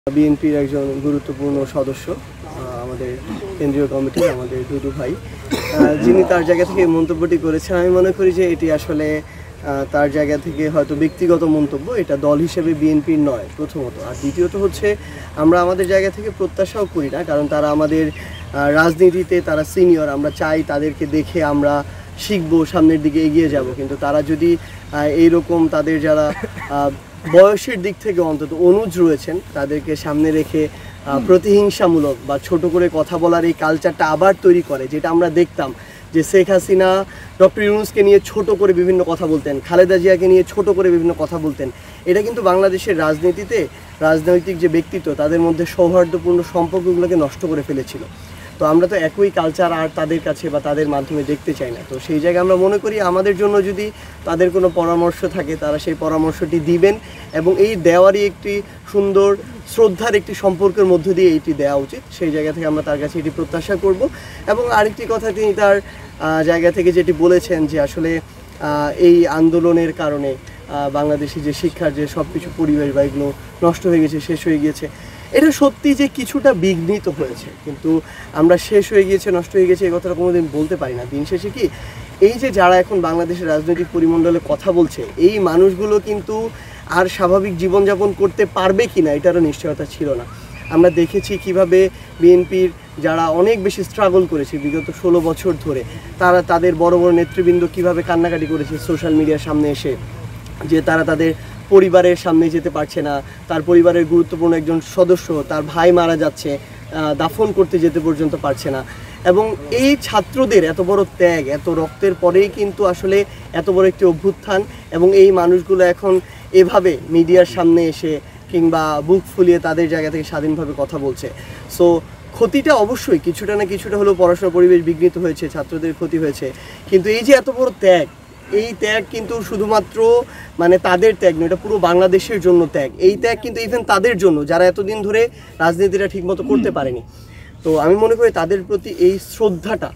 বিএনপির একজন গুরুত্বপূর্ণ সদস্য আমাদের কেন্দ্রীয় কমিটির আমাদের দুদু ভাই যিনি তার জায়গা থেকে মন্তব্যটি করেছেন। আমি মনে করি যে এটি আসলে তার জায়গা থেকে হয়তো ব্যক্তিগত মন্তব্য, এটা দল হিসেবে বিএনপির নয় প্রথমত। আর দ্বিতীয়ত হচ্ছে আমরা আমাদের জায়গা থেকে প্রত্যাশাও করি না, কারণ তারা আমাদের রাজনীতিতে তারা সিনিয়র। আমরা চাই তাদেরকে দেখে আমরা শিখবো, সামনের দিকে এগিয়ে যাব। কিন্তু তারা যদি এইরকম তাদের যারা বয়সের দিক থেকে অন্তত অনুজ রয়েছেন তাদেরকে সামনে রেখে প্রতিহিংসামূলক বা ছোট করে কথা বলার এই কালচারটা আবার তৈরি করে, যেটা আমরা দেখতাম যে শেখ হাসিনা ডক্টর ইউনূসকে নিয়ে ছোট করে বিভিন্ন কথা বলতেন, খালেদা জিয়াকে নিয়ে ছোট করে বিভিন্ন কথা বলতেন। এটা কিন্তু বাংলাদেশের রাজনীতিতে রাজনৈতিক যে ব্যক্তিত্ব তাদের মধ্যে সৌহার্দ্যপূর্ণ সম্পর্কগুলোকে নষ্ট করে ফেলেছিল। তো আমরা তো একই কালচার আর তাদের কাছে বা তাদের মাধ্যমে দেখতে চাই না। তো সেই জায়গায় আমরা মনে করি আমাদের জন্য যদি তাদের কোনো পরামর্শ থাকে তারা সেই পরামর্শটি দিবেন, এবং এই দেওয়ারই একটি সুন্দর শ্রদ্ধার একটি সম্পর্কের মধ্য দিয়ে এটি দেওয়া উচিত। সেই জায়গা থেকে আমরা তার কাছে এটি প্রত্যাশা করব। এবং আরেকটি কথা তিনি তার জায়গা থেকে যেটি বলেছেন যে আসলে এই আন্দোলনের কারণে বাংলাদেশি যে শিক্ষার যে সব কিছু পরিবেশ বা এগুলো নষ্ট হয়ে গেছে, শেষ হয়ে গিয়েছে। এটা সত্যি যে কিছুটা বিঘ্নিত হয়েছে, কিন্তু আমরা শেষ হয়ে গিয়েছে, নষ্ট হয়ে গেছে এই কথাটা কোনোদিন বলতে পারি না। দিন শেষে কি এই যে যারা এখন বাংলাদেশের রাজনৈতিক পরিমণ্ডলে কথা বলছে, এই মানুষগুলো কিন্তু আর স্বাভাবিক জীবনযাপন করতে পারবে কি না এটারও নিশ্চয়তা ছিল না। আমরা দেখেছি কিভাবে বিএনপির যারা অনেক বেশি স্ট্রাগল করেছে বিগত 16 বছর ধরে, তারা তাদের বড় বড় নেতৃবৃন্দ কিভাবে কান্নাকাটি করেছে সোশ্যাল মিডিয়ার সামনে এসে, যে তারা তাদের পরিবারের সামনে যেতে পারছে না, তার পরিবারের গুরুত্বপূর্ণ একজন সদস্য তার ভাই মারা যাচ্ছে, দাফন করতে যেতে পর্যন্ত পারছে না। এবং এই ছাত্রদের এত বড় ত্যাগ, এত রক্তের পরেই কিন্তু আসলে এত বড় একটি অভ্যুত্থান, এবং এই মানুষগুলো এখন এভাবে মিডিয়ার সামনে এসে কিংবা বুক ফুলিয়ে তাদের জায়গা থেকে স্বাধীনভাবে কথা বলছে। সো ক্ষতিটা অবশ্যই কিছুটা না কিছুটা হলেও পড়াশোনার পরিবেশ বিঘ্নিত হয়েছে, ছাত্রদের ক্ষতি হয়েছে। কিন্তু এই যে এত বড় ত্যাগ, এই ত্যাগ কিন্তু শুধুমাত্র মানে তাদের ত্যাগ নয়, এটা পুরো বাংলাদেশের জন্য ত্যাগ। এই ত্যাগ কিন্তু ইভেন তাদের জন্য যারা এতদিন ধরে রাজনীতিটা ঠিকমতো করতে পারেনি। তো আমি মনে করি তাদের প্রতি এই শ্রদ্ধাটা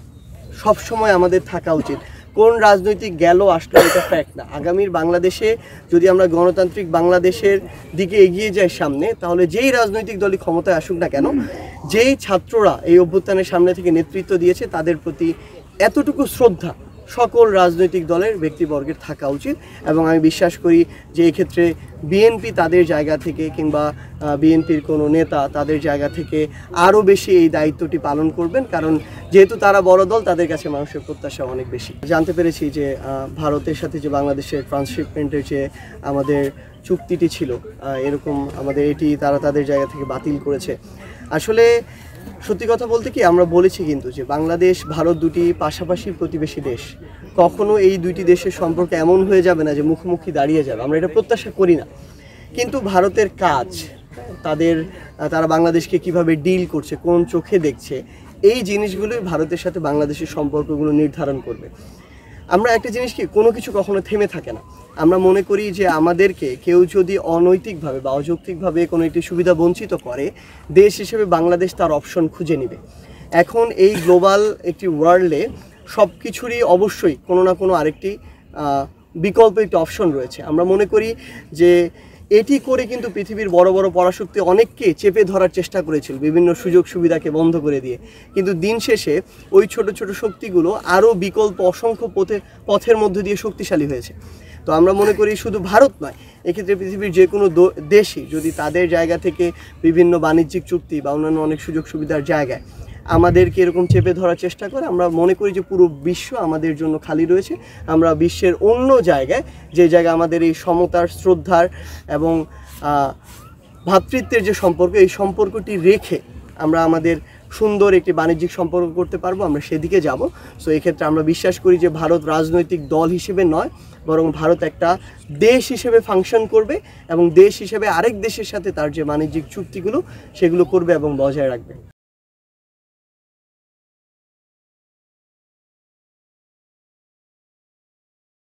সবসময় আমাদের থাকা উচিত। কোন রাজনৈতিক গেল আসলে এটা ফ্যাক্ট না। আগামীর বাংলাদেশে যদি আমরা গণতান্ত্রিক বাংলাদেশের দিকে এগিয়ে যাই সামনে, তাহলে যেই রাজনৈতিক দলই ক্ষমতায় আসুক না কেন, যেই ছাত্ররা এই অভ্যুত্থানের সামনে থেকে নেতৃত্ব দিয়েছে তাদের প্রতি এতটুকু শ্রদ্ধা সকল রাজনৈতিক দলের ব্যক্তিবর্গের থাকা উচিত। এবং আমি বিশ্বাস করি যে এক্ষেত্রে বিএনপি তাদের জায়গা থেকে কিংবা বিএনপির কোনো নেতা তাদের জায়গা থেকে আরও বেশি এই দায়িত্বটি পালন করবেন, কারণ যেহেতু তারা বড় দল, তাদের কাছে মানুষের প্রত্যাশা অনেক বেশি। জানতে পেরেছি যে ভারতের সাথে যে বাংলাদেশের ট্রান্সশিপমেন্টের যে আমাদের চুক্তিটি ছিল, এরকম আমাদের এটি তারা তাদের জায়গা থেকে বাতিল করেছে। আসলে সত্যি কথা বলতে কি, আমরা বলেছি কিন্তু যে বাংলাদেশ ভারত দুটি পাশাপাশি প্রতিবেশী দেশ, কখনো এই দুইটি দেশের সম্পর্ক এমন হয়ে যাবে না যে মুখোমুখি দাঁড়িয়ে যাবে, আমরা এটা প্রত্যাশা করি না। কিন্তু ভারতের কাজ, তারা বাংলাদেশকে কিভাবে ডিল করছে, কোন চোখে দেখছে, এই জিনিসগুলোই ভারতের সাথে বাংলাদেশের সম্পর্কগুলো নির্ধারণ করবে। আমরা একটা জিনিস কি, কোনো কিছু কখনো থেমে থাকে না। আমরা মনে করি যে আমাদেরকে কেউ যদি অনৈতিকভাবে বা অযৌক্তিকভাবে কোনো একটি সুবিধা বঞ্চিত করে, দেশ হিসেবে বাংলাদেশ তার অপশন খুঁজে নেবে। এখন এই গ্লোবাল একটি ওয়ার্ল্ডে সব কিছুরই অবশ্যই কোনো না কোনো আরেকটি বিকল্প একটি অপশন রয়েছে। আমরা মনে করি যে এটি করে কিন্তু পৃথিবীর বড় বড় পরাশক্তি অনেককে চেপে ধরার চেষ্টা করেছিল বিভিন্ন সুযোগ সুবিধাকে বন্ধ করে দিয়ে, কিন্তু দিন শেষে ওই ছোট ছোট শক্তিগুলো আরও বিকল্প অসংখ্য পথের মধ্য দিয়ে শক্তিশালী হয়েছে। তো আমরা মনে করি শুধু ভারত নয়, এক্ষেত্রে পৃথিবীর যে কোনো দেশই যদি তাদের জায়গা থেকে বিভিন্ন বাণিজ্যিক চুক্তি বা অন্যান্য অনেক সুযোগ সুবিধার জায়গায় আমাদেরকে এরকম চেপে ধরার চেষ্টা করে, আমরা মনে করি যে পুরো বিশ্ব আমাদের জন্য খালি রয়েছে। আমরা বিশ্বের অন্য জায়গায়, যে জায়গায় আমাদের এই সমতার, শ্রদ্ধার এবং ভ্রাতৃত্বের যে সম্পর্ক, এই সম্পর্কটি রেখে আমরা আমাদের সুন্দর একটি বাণিজ্যিক সম্পর্ক করতে পারবো, আমরা সেদিকে যাব। সো এক্ষেত্রে আমরা বিশ্বাস করি যে ভারত রাজনৈতিক দল হিসেবে নয়, বরং ভারত একটা দেশ হিসেবে ফাংশন করবে, এবং দেশ হিসেবে আরেক দেশের সাথে তার যে বাণিজ্যিক চুক্তিগুলো সেগুলো করবে এবং বজায় রাখবে।